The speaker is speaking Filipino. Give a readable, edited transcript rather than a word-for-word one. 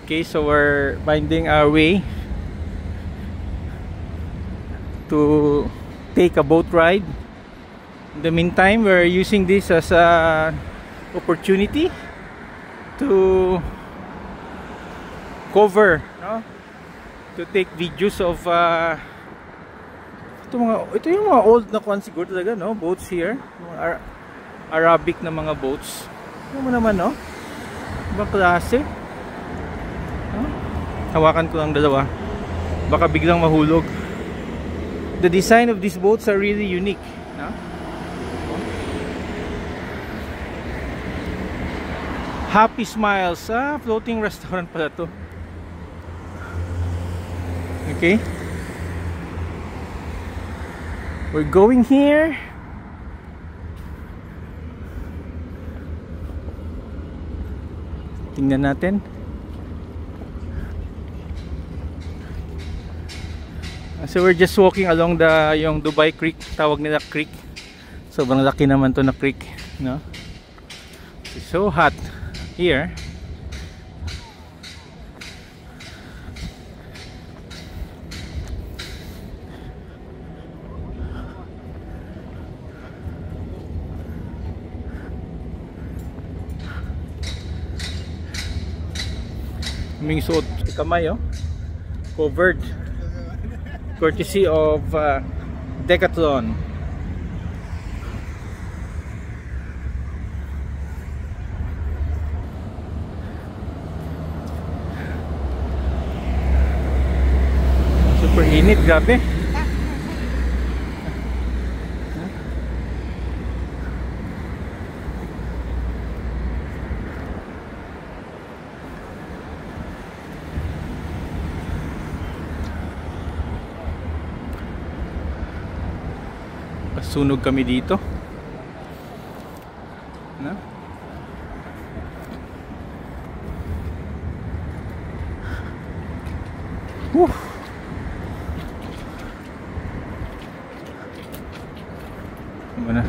Okay, so we're finding our way to take a boat ride. In the meantime, we're using this as a opportunity to cover, no? To take videos of ito yung mga old na kwan siguro talaga, no? Boats here, mga Arabic na mga boats. Ano mo naman, no? Ibang klase, no? Hawakan ko lang dalawa, baka biglang mahulog. The design of these boats are really unique, no? Happy Smiles, floating restaurant pala to. Okay, we're going here. Tingnan natin. So we're just walking along yung Dubai Creek, tawag nila creek. Sobrang laki naman to na creek, no? It's so hot here. Kaming suot sa kamay, oh. Covered, courtesy of Decathlon. Super init, grabe. Sunog kami dito, no? Ano na?